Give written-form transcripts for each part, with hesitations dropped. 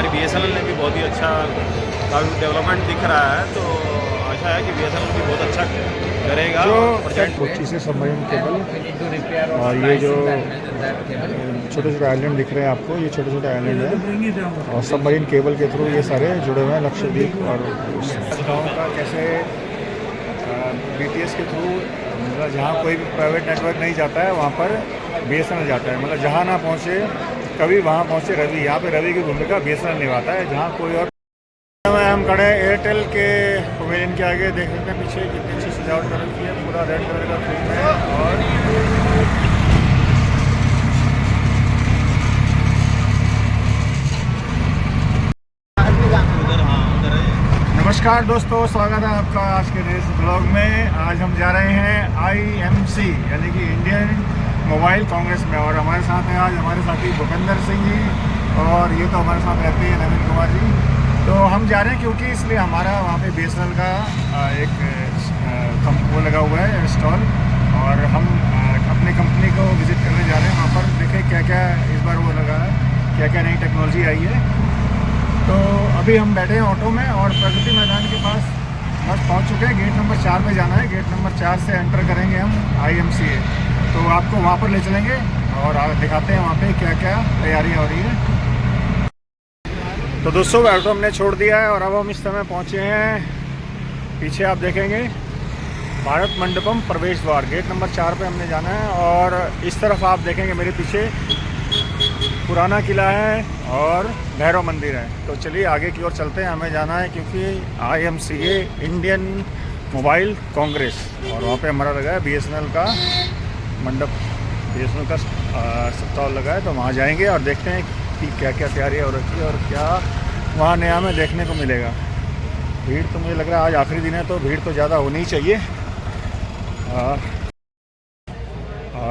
हमारी BSNL ने भी बहुत ही अच्छा काफ़ी डेवलपमेंट दिख रहा है, तो आशा है कि BSNL भी बहुत अच्छा करेगा। जो कोच्चि से सबमरीन केबल, और ये जो छोटे छोटे आइलैंड दिख रहे हैं आपको, ये छोटे छोटे आइलैंड हैं और सबमरीन केबल के थ्रू ये सारे जुड़े हुए हैं लक्षद्वीप और गाँव का। कैसे BTS के थ्रू मतलब जहाँ कोई भी प्राइवेट नेटवर्क नहीं जाता है वहाँ पर BSNL जाता है। मतलब जहाँ ना पहुँचे कभी वहाँ पहुँचे रवि। यहाँ पे रवि की भूमिका BSNL निभाता है, जहाँ कोई और। हम खड़े हैं एयरटेल के पवेलियन के आगे। देख सकते हैं पीछे कितनी अच्छी सजावट कर रखी है, पूरा रेड कलर का थीम है। और नमस्कार दोस्तों, स्वागत है आपका आज के इस ब्लॉग में। आज हम जा रहे हैं IMC यानी कि इंडियन मोबाइल कांग्रेस में, और हमारे साथ हैं आज हमारे साथी भूपेंद्र सिंह जी, और ये तो हमारे साथ रहते हैं नवीन कुमार जी। तो हम जा रहे हैं क्योंकि इसलिए हमारा वहाँ पे BSNL का एक वो लगा हुआ है स्टॉल, और हम अपनी कंपनी को विज़िट करने जा रहे हैं। वहाँ पर देखें क्या क्या इस बार वो लगा है, क्या क्या नई टेक्नोलॉजी आई है। तो अभी हम बैठे हैं ऑटो में और प्रगति मैदान के पास बस पहुंच चुके हैं। गेट नंबर 4 में जाना है। गेट नंबर 4 से एंटर करेंगे हम IMC। तो आपको वहां पर ले चलेंगे और दिखाते हैं वहां पे क्या क्या तैयारियां हो रही है। तो दोस्तों ऑटो हमने छोड़ दिया है और अब हम इस समय पहुंचे हैं, पीछे आप देखेंगे भारत मंडपम प्रवेश द्वार। गेट नंबर 4 पे हमने जाना है, और इस तरफ आप देखेंगे मेरे पीछे पुराना किला है और भैरव मंदिर है। तो चलिए आगे की ओर चलते हैं। हमें जाना है क्योंकि IMC इंडियन मोबाइल कांग्रेस, और वहाँ पे हमारा लगा है BSNL का मंडप, BSNL का स्टॉल लगा है। तो वहाँ जाएंगे और देखते हैं कि क्या क्या तैयारियाँ हो रखी है और क्या वहाँ नया में देखने को मिलेगा। भीड़ तो मुझे लग रहा है आज आखिरी दिन है, तो भीड़ तो ज़्यादा होनी ही चाहिए।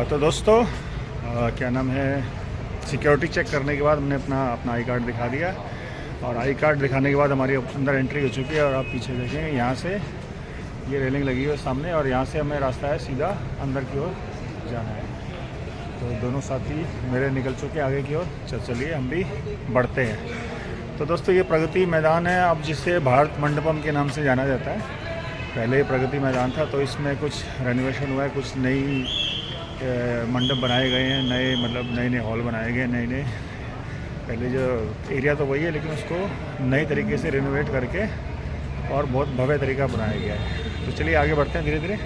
तो दोस्तों क्या नाम है, सिक्योरिटी चेक करने के बाद हमने अपना आई कार्ड दिखा दिया, और आई कार्ड दिखाने के बाद हमारी अंदर एंट्री हो चुकी है। और आप पीछे देखें, यहाँ से ये रेलिंग लगी हुई है सामने, और यहाँ से हमें रास्ता है सीधा अंदर की ओर जाना है। तो दोनों साथी मेरे निकल चुके आगे की ओर। चलिए हम भी बढ़ते हैं। तो दोस्तों ये प्रगति मैदान है, अब जिसे भारत मंडपम के नाम से जाना जाता है। पहले प्रगति मैदान था, तो इसमें कुछ रेनोवेशन हुआ है, कुछ नई मंडप बनाए गए हैं, नए नए हॉल बनाए गए, नए पहले जो एरिया तो वही है, लेकिन उसको नए तरीके से रिनोवेट करके और बहुत भव्य तरीका बनाया गया है। तो चलिए आगे बढ़ते हैं धीरे धीरे।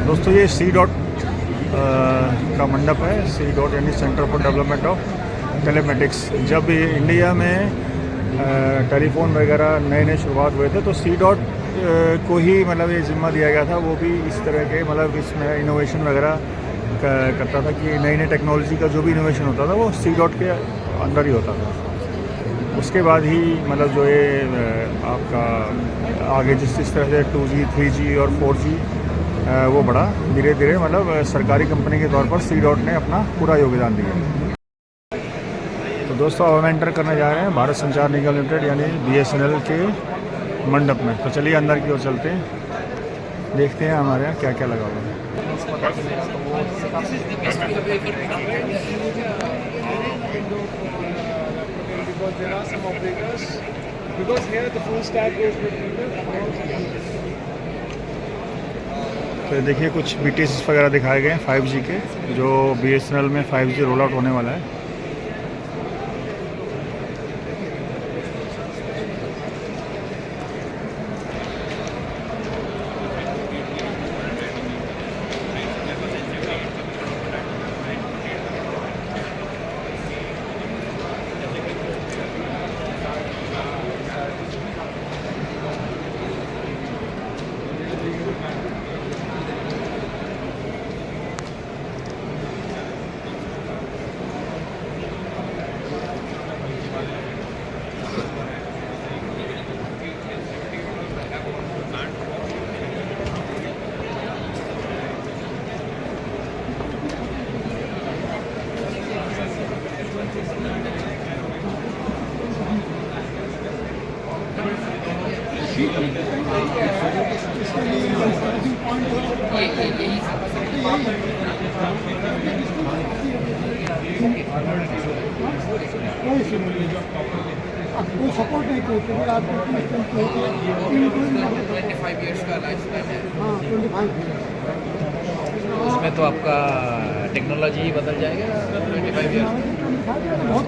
दोस्तों ये C डॉट का मंडप है। C डॉट यानी centre for development of telematics. जब इंडिया में टेलीफोन वगैरह नए शुरुआत हुए थे, तो C डॉट को ही मतलब ये जिम्मा दिया गया था। वो भी इस तरह के मतलब इसमें इनोवेशन वगैरह करता था कि नई टेक्नोलॉजी का जो भी इनोवेशन होता था वो C डॉट के अंदर ही होता था। उसके बाद ही मतलब जो ये आपका आगे जिस तरह से 2G 3G और 4G वो बढ़ा धीरे धीरे, मतलब सरकारी कंपनी के तौर पर C डॉट ने अपना पूरा योगदान दिया। तो दोस्तों अब हम एंटर करने जा रहे हैं भारत संचार निगम लिमिटेड यानी BSNL के मंडप में। तो चलिए अंदर की ओर चलते हैं, देखते हैं हमारे यहाँ क्या क्या लगा हुआ है। operators, because here the full stack goes between the तो ये देखिए कुछ BTS वगैरह दिखाए गए हैं 5G के, जो BSNL में 5G रोल आउट होने वाला है। आपको सपोर्ट नहीं करते फिर आपको 25 ईयर्स का लाइफ स्पैन है। हाँ 25। उसमें तो आपका टेक्नोलॉजी ही बदल जाएगा 25 ईयर्स में। बहुत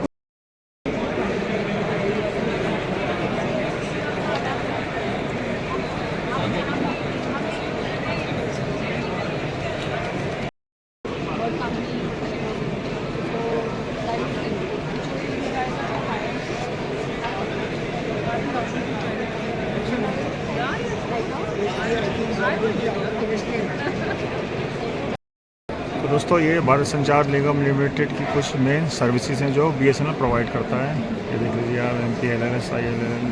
तो दोस्तों ये भारत संचार निगम लिमिटेड की कुछ मेन सर्विसेज हैं जो BSNL प्रोवाइड करता है। ये देख लीजिए आप MPLS, ILL,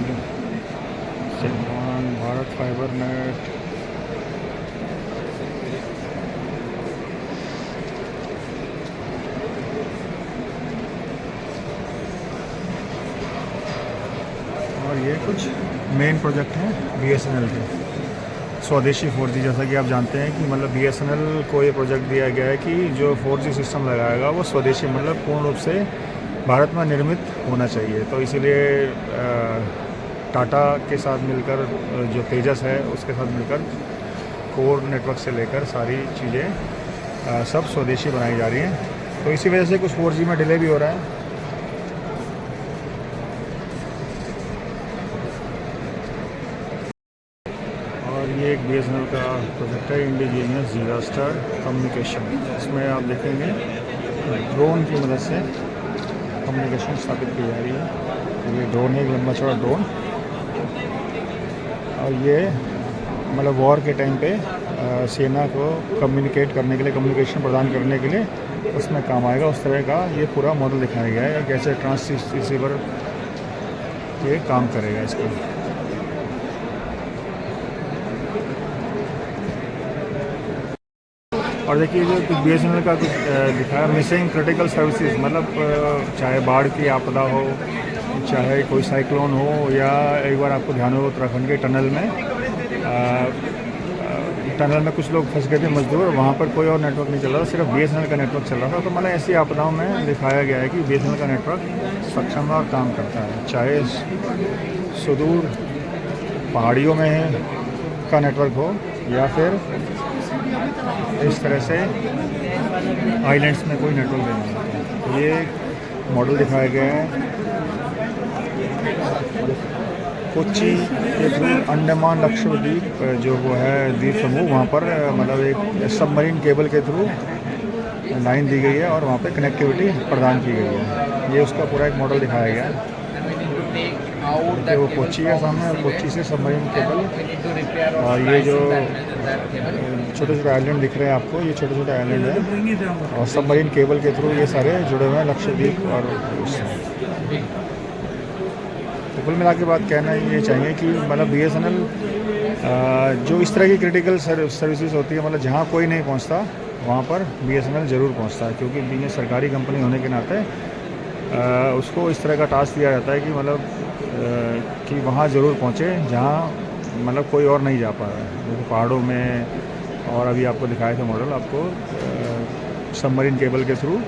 सिम्फॉन, भारत फाइबर नेट, और ये कुछ मेन प्रोजेक्ट हैं BSNL के। स्वदेशी 4G, जैसा कि आप जानते हैं कि मतलब BSNL को ये प्रोजेक्ट दिया गया है कि जो 4G सिस्टम लगाएगा वो स्वदेशी मतलब पूर्ण रूप से भारत में निर्मित होना चाहिए। तो इसीलिए टाटा के साथ मिलकर जो तेजस है उसके साथ मिलकर कोर नेटवर्क से लेकर सारी चीज़ें सब स्वदेशी बनाई जा रही हैं। तो इसी वजह से कुछ 4G में डिले भी हो रहा है। ये एक BSNL का प्रोजेक्ट है, इंडिजीनियस जीरा स्टार कम्युनिकेशन। इसमें आप देखेंगे ड्रोन की मदद से कम्युनिकेशन स्थापित की जा रही है। ये ड्रोन है, एक लंबा चौड़ा ड्रोन, और ये मतलब वॉर के टाइम पे सेना को कम्युनिकेट करने के लिए, कम्युनिकेशन प्रदान करने के लिए उसमें काम आएगा। उस तरह का ये पूरा मॉडल दिखाया गया है, कैसे ट्रांससीवर ये काम करेगा इसका। और देखिए जो BSNL का कुछ दिखाया मिसिंग क्रिटिकल सर्विसेज, मतलब चाहे बाढ़ की आपदा हो, चाहे कोई साइक्लोन हो, या एक बार आपको ध्यान हो उत्तराखंड के टनल में कुछ लोग फंस गए थे मजदूर, वहाँ पर कोई और नेटवर्क नहीं चल रहा था, सिर्फ BSNL का नेटवर्क चल रहा था। तो मतलब ऐसी आपदाओं में दिखाया गया है कि BSNL का नेटवर्क सक्षम और काम करता है, चाहे सुदूर पहाड़ियों में का नेटवर्क हो या फिर इस तरह से आइलैंड्स में कोई नेटवर्क देना है। तो ये मॉडल दिखाया गया है कोच्चि के थ्रू अंडमान लक्षद्वीप जो वो है द्वीप समूह, वहाँ पर मतलब एक सबमरीन केबल के थ्रू लाइन दी गई है और वहाँ पे कनेक्टिविटी प्रदान की गई है। ये उसका पूरा एक मॉडल दिखाया गया है। वो कोच्चि है सामने, और कोच्चि से सबमरीन केबल, और ये जो छोटे छोटे आइलैंड दिख रहे हैं आपको, ये छोटे छोटे आइलैंड हैं, और सबमरीन केबल के थ्रू ये सारे जुड़े हुए हैं लक्षद्वीप। और तो कुल मिला के बात कहना ये चाहिए कि मतलब BSNL जो इस तरह की क्रिटिकल सर्विसेज होती है, मतलब जहाँ कोई नहीं पहुँचता वहाँ पर BSNL ज़रूर पहुँचता है, क्योंकि ये सरकारी कंपनी होने के नाते उसको इस तरह का टास्क दिया जाता है कि मतलब कि वहाँ ज़रूर पहुँचे जहाँ मतलब कोई और नहीं जा पा रहा है, जैसे पहाड़ों में। और अभी आपको दिखाया था मॉडल, आपको सबमरीन केबल के थ्रू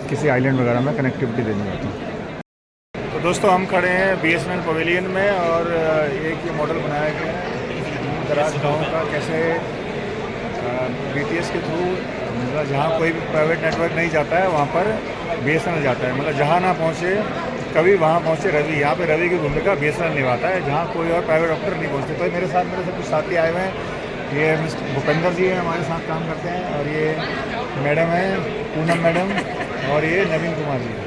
किसी आइलैंड वगैरह में कनेक्टिविटी देनी होती है। तो दोस्तों हम खड़े हैं BSNL पवेलियन में और एक ये मॉडल बनाया गया है दराज गाँव का, कैसे BTS के थ्रू मतलब जहाँ कोई भी प्राइवेट नेटवर्क नहीं जाता है वहाँ पर BSNL जाता है, मतलब जहाँ ना पहुँचे कभी वहाँ पहुँचे रवि। यहाँ पे रवि की भूमिका BSNL निभाता है जहाँ कोई और प्राइवेट ऑपरेटर नहीं पहुँचते। तो मेरे साथ मेरे से कुछ साथी आए हुए हैं, ये मिस्टर भूपेंद्र जी हैं हमारे साथ काम करते हैं, और ये मैडम है पूनम मैडम, और ये Naveen Kumar ji.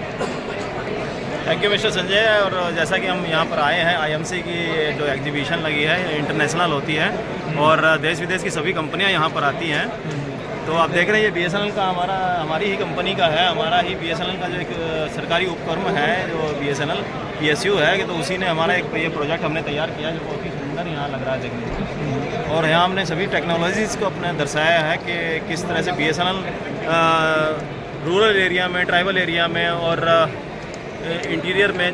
Thank you mister Sanjay. और जैसा कि हम यहाँ पर आए हैं, IMC की जो एग्जीबिशन लगी है इंटरनेशनल होती है और देश विदेश की सभी कंपनियाँ यहाँ पर आती हैं। तो आप देख रहे हैं ये BSNL का हमारी ही कंपनी का है, हमारा ही BSNL का जो एक सरकारी उपक्रम है जो BSNL PSU है, कि तो उसी ने हमारा एक ये प्रोजेक्ट हमने तैयार किया जो बहुत ही सुंदर यहाँ लग रहा है देखने में। और यहाँ हमने सभी टेक्नोलॉजीज़ को अपने दर्शाया है कि किस तरह से BSNL रूरल एरिया में, ट्राइबल एरिया में और इंटीरियर में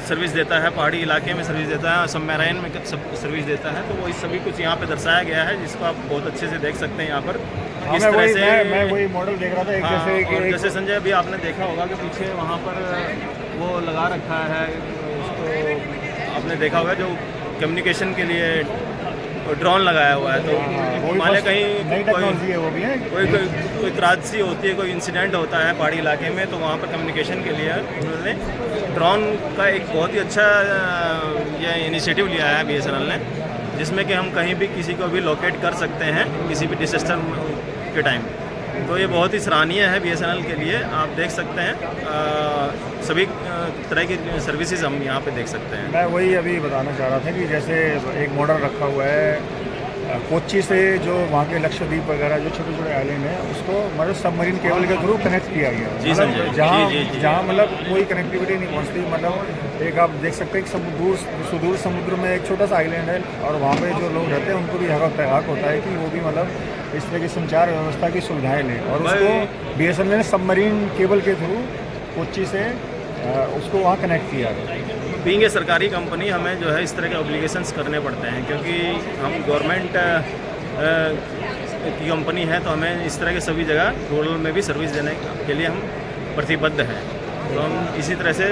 सर्विस देता है, पहाड़ी इलाके में सर्विस देता है, सबमरीन में सर्विस देता है। तो वही सभी कुछ यहाँ पे दर्शाया गया है, जिसको आप बहुत अच्छे से देख सकते हैं यहाँ पर किस तरह से। मैं वही मॉडल देख रहा था एक जैसे और जैसे संजय अभी आपने देखा होगा कि पीछे वहाँ पर वो लगा रखा है, उसको आपने देखा होगा जो कम्युनिकेशन के लिए ड्रोन लगाया हुआ है। तो मान लें कहीं नई टेक्नोलॉजी है वो भी है, कोई त्रासदी होती है, कोई इंसिडेंट होता है पहाड़ी इलाके में, तो वहाँ पर कम्युनिकेशन के लिए उन्होंने ड्रोन का एक बहुत ही अच्छा ये इनिशिएटिव लिया है BSNL ने, जिसमें कि हम कहीं भी किसी को भी लोकेट कर सकते हैं किसी भी डिसास्टर के टाइम। तो ये बहुत ही सराहनीय है BSNL के लिए। आप देख सकते हैं सभी तरह की सर्विसेज हम यहाँ पे देख सकते हैं। मैं वही अभी बताना चाह रहा था कि जैसे एक मॉडल रखा हुआ है कोच्चि से जो वहाँ के लक्षद्वीप वगैरह जो छोटे छोटे आइलैंड हैं उसको मतलब सबमरीन केबल के थ्रू कनेक्ट किया गया। जी संजय, जहाँ मतलब कोई कनेक्टिविटी नहीं पहुँचती, मतलब एक आप देख सकते हैं कि सुदूर समुद्र में एक छोटा सा आइलैंड है और वहाँ पे जो लोग रहते हैं उनको भी हक होता है कि वो भी मतलब इस तरह की संचार व्यवस्था की सुविधाएँ लें, और उसको BSNL ने सबमरीन केबल के थ्रू कोच्चि से उसको वहाँ कनेक्ट किया है। बीइंग ए सरकारी कंपनी हमें जो है इस तरह के ऑब्लिगेशंस करने पड़ते हैं, क्योंकि हम गवर्नमेंट की कंपनी है, तो हमें इस तरह के सभी जगह रूरल में भी सर्विस देने के लिए हम प्रतिबद्ध हैं। तो हम इसी तरह से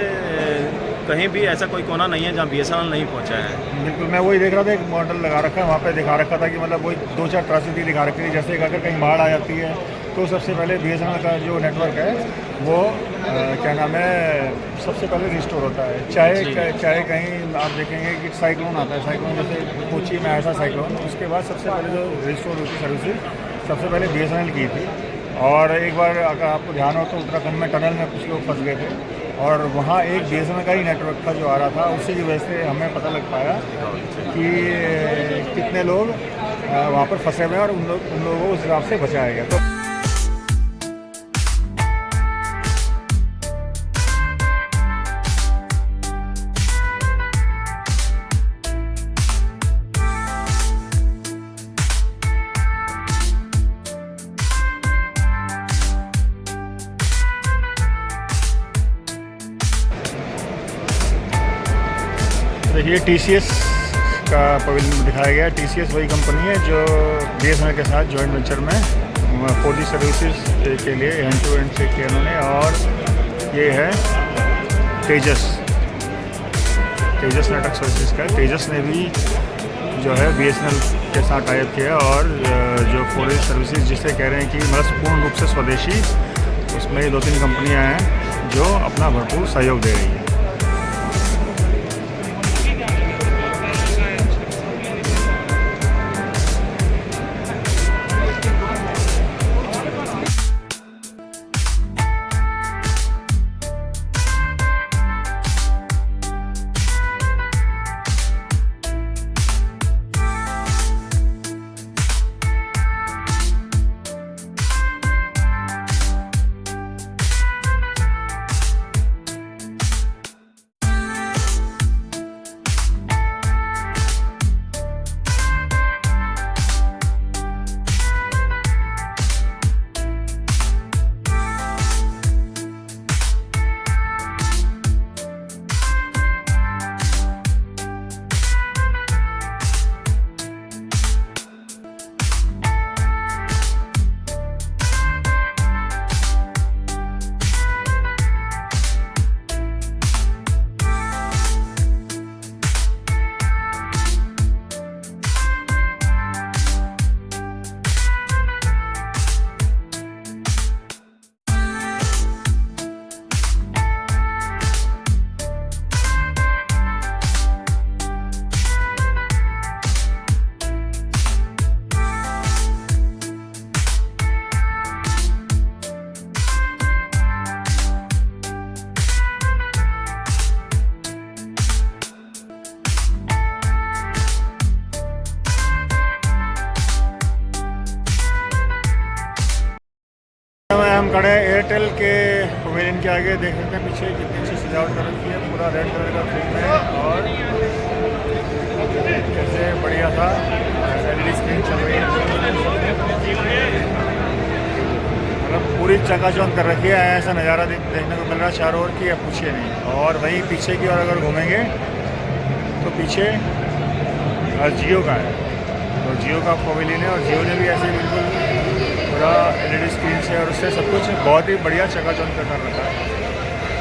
कहीं भी ऐसा कोई कोना नहीं है जहाँ BSNL नहीं पहुँचा है। बिल्कुल, मैं वही देख रहा था, एक मॉडल लगा रखा है वहाँ पे, दिखा रखा था कि मतलब वही 2-4 ट्रासिटी दिखा रखी थी। जैसे अगर कहीं बाढ़ आ जाती है तो सबसे पहले BSNL का जो नेटवर्क है वो क्या नाम है सबसे पहले रिस्टोर होता है। चाहे कहीं आप देखेंगे कि साइक्लोन आता है, साइक्लोन जैसे कोच्चि में आया था साइक्लोन, उसके बाद सबसे पहले जो रिस्टोर होती सर्विसेज सबसे पहले BSNL की थी। और एक बार अगर आपको ध्यान हो तो उत्तराखंड में टनल में कुछ लोग फंस गए थे और वहाँ एक BSNL का ही नेटवर्क था जो आ रहा था, उसी की वजह से हमें पता लग पाया कि कितने लोग वहाँ पर फंसे हुए हैं और उन लोगों को उस हिसाब से बचाया गया। तो देखिए TCS का पवेलियन दिखाया गया। TCS वही कंपनी है जो BSNL के साथ जॉइंट वेंचर में 4G सर्विसेज के लिए एंड टू एंड से किया उन्होंने। और ये है तेजस नेटवर्क सर्विसेज का। तेजस ने भी जो है BSNL के साथ टाइप किया और जो 4G सर्विसेज जिसे कह रहे हैं कि मतलब पूर्ण रूप से स्वदेशी, उसमें 2-3 कंपनियां हैं जो अपना भरपूर सहयोग दे रही हैं। हम खड़े हैं एयरटेल के पवेलियन के आगे। देख सकते हैं पीछे कितनी अच्छी सजावट कर रखी है, पूरा रेड कलर का थीम है और कैसे बढ़िया था। LED स्क्रीन चल रही है, मतलब पूरी चकाचौंध कर रखी है। ऐसा नज़ारा देखने को मिल रहा है चारों ओर की, अब पूछिए नहीं। और वहीं पीछे की ओर अगर घूमेंगे तो पीछे जियो का है, तो जियो का पवेलियन है और जियो ने भी ऐसे बिल्कुल पूरा LED स्क्रीन से और उससे सब कुछ बहुत ही बढ़िया चकाचौंध कर रखा है।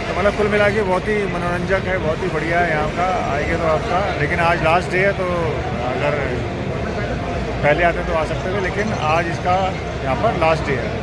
तो मतलब कुल मिला के बहुत ही मनोरंजक है, बहुत ही बढ़िया है यहाँ का। आएंगे तो आपका, लेकिन आज लास्ट डे है तो अगर पहले आते तो आ सकते थे, लेकिन आज इसका यहाँ पर लास्ट डे है।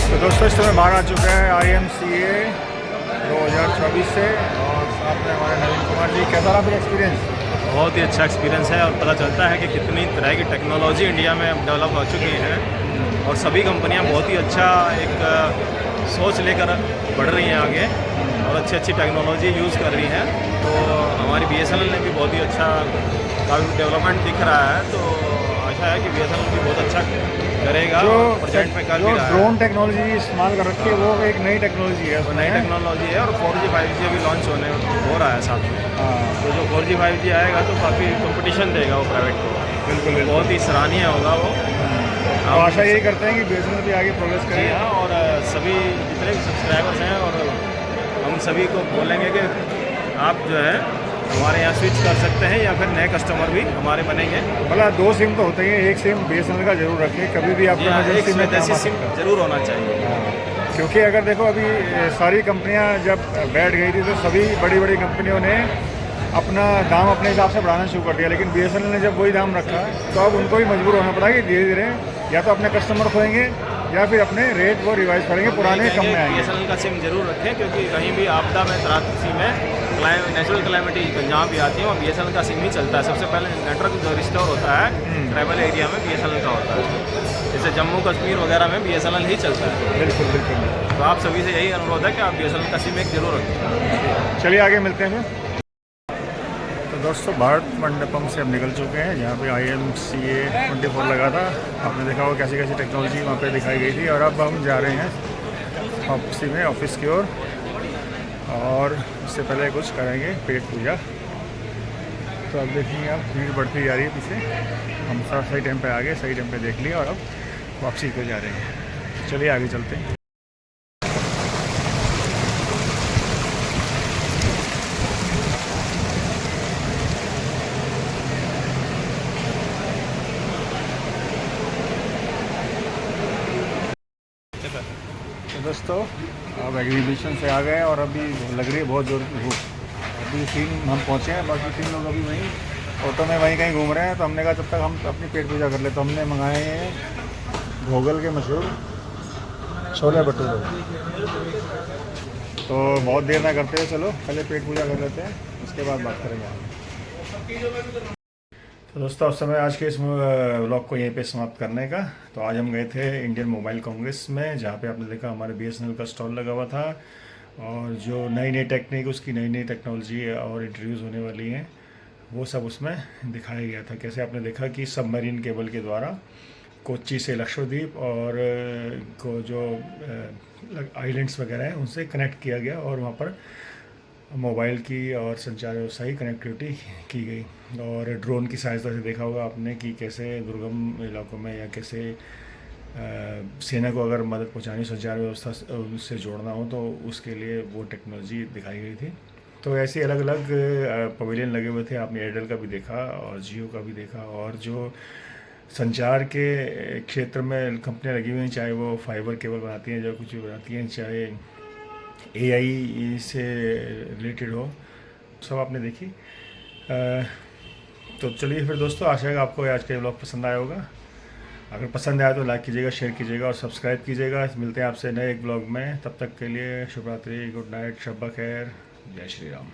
तो दोस्तों इस समय बाहर आ चुका है IMCA 2024 से और साथ में हमारे नवीन कुमार जी। कैसा रहा फिर एक्सपीरियंस? बहुत ही अच्छा एक्सपीरियंस है और पता चलता है कि कितनी तरह की टेक्नोलॉजी इंडिया में डेवलप हो चुकी है और सभी कंपनियां बहुत ही अच्छा एक सोच लेकर बढ़ रही हैं आगे और अच्छी अच्छी टेक्नोलॉजी यूज़ कर रही हैं। तो हमारी BSNL ने भी बहुत ही अच्छा काफ़ी डेवलपमेंट दिख रहा है, तो आशा है कि BSNL भी बहुत अच्छा करेगा। जो प्रोजेक्ट में कर भी रहा है। ड्रोन टेक्नोलॉजी इस्तेमाल कर रखी है वो एक नई टेक्नोलॉजी है, वो नई टेक्नोलॉजी है और 4G 5G अभी लॉन्च हो रहा है साथ में। तो जो 4G 5G आएगा तो काफ़ी कंपटीशन देगा वो प्राइवेट को, बिल्कुल बहुत ही सराहनीय होगा वो। तो आशा यही करते हैं कि BSNL भी आगे प्रोग्रेस जी करे। हाँ, और सभी जितने भी सब्सक्राइबर्स हैं और हम सभी को बोलेंगे कि आप जो है हमारे यहाँ स्विच कर सकते हैं या फिर नए कस्टमर भी हमारे बनेंगे। मतलब 2 सिम तो होते ही हैं, एक सिम BSNL का जरूर रखें, कभी भी आपको इमरजेंसी में काम आ सिम सकता है। जरूर होना चाहिए। क्योंकि अगर देखो अभी सारी कंपनियां जब बैठ गई थी तो सभी बड़ी बड़ी कंपनियों ने अपना दाम अपने हिसाब से बढ़ाना शुरू कर दिया, लेकिन BSNL ने जब वही दाम रखा तो अब उनको भी मजबूर होना पड़ा कि धीरे धीरे या तो अपने कस्टमर खोएंगे या फिर अपने रेट वो रिवाइज करेंगे, पुराने कम में आएंगे। BSNL का सिम जरूर रखें, क्योंकि कहीं भी आपदा में त्रासदी में नेचुरल क्लाइमेटी जहाँ भी आती है वहाँ BSNL का सिम ही चलता है। सबसे पहले नेटवर्क जो रिस्टोर होता है ट्राइबल एरिया में BSNL का होता है, जैसे जम्मू कश्मीर वगैरह में BSNL ही चलता है। बिल्कुल बिल्कुल। तो आप सभी से यही अनुरोध है कि आप BSNL का सिम एक जरूर रखें। चलिए आगे मिलते हैं फिर। तो दोस्तों भारत मंडपम से हम निकल चुके हैं, जहाँ पे IMCA 24 लगा था। आपने देखा होगा कैसी कैसी टेक्नोलॉजी वहाँ पे दिखाई गई थी। और अब हम जा रहे हैं ऑफिस की ओर, और इससे पहले कुछ करेंगे पेट पूजा। तो अब देखेंगे, अब भीड़ बढ़ती जा रही है पीछे। हम सही टाइम पे आ गए, सही टाइम पे देख लिया और अब वापसी को जा रहे हैं। चलिए आगे चलते हैं। तो दोस्तों अब एग्जीबिशन से आ गए और अभी लग रही है बहुत ज़ोर की भूख। अभी 3 हम पहुँचे हैं, बाकी 3 लोग अभी वहीं ऑटो में वहीं कहीं घूम रहे हैं। तो हमने कहा जब तक हम अपनी पेट पूजा कर ले, तो हमने मंगाए हैं भोगल के मशहूर छोले भटूरे। तो बहुत देर ना करते हैं, चलो पहले पेट पूजा कर लेते हैं, उसके बाद बात करेंगे आगे। तो दोस्तों उस समय आज के इस व्लॉग को यहीं पे समाप्त करने का। तो आज हम गए थे इंडियन मोबाइल कांग्रेस में, जहाँ पे आपने देखा हमारे BSNL का स्टॉल लगा हुआ था और जो नई नई टेक्निक, उसकी नई नई टेक्नोलॉजी और इंट्रोड्यूस होने वाली हैं वो सब उसमें दिखाया गया था। कैसे आपने देखा कि सबमरीन केबल के द्वारा कोच्चि से लक्षद्वीप और को जो आइलैंड्स वगैरह हैं उनसे कनेक्ट किया गया और वहाँ पर मोबाइल की और संचार व्यवसायी कनेक्टिविटी की गई। और ड्रोन की सहायता से देखा होगा आपने कि कैसे दुर्गम इलाकों में या कैसे सेना को अगर मदद पहुंचानी, संचार व्यवस्था से जोड़ना हो तो उसके लिए वो टेक्नोलॉजी दिखाई गई थी। तो ऐसे अलग अलग पवेलियन लगे हुए थे। आपने एयरटेल का भी देखा और जियो का भी देखा, और जो संचार के क्षेत्र में कंपनियाँ लगी हुई हैं, चाहे वो फाइबर केबल बनाती हैं, जो कुछ भी बनाती हैं, चाहे AI से रिलेटेड हो, सब आपने देखी। तो चलिए फिर दोस्तों, आशा है आपको आज का व्लॉग पसंद आया होगा अगर पसंद आया तो लाइक कीजिएगा, शेयर कीजिएगा और सब्सक्राइब कीजिएगा। मिलते हैं आपसे नए एक ब्लॉग में, तब तक के लिए शुभ रात्रि, गुड नाइट, शब खैर, जय श्री राम।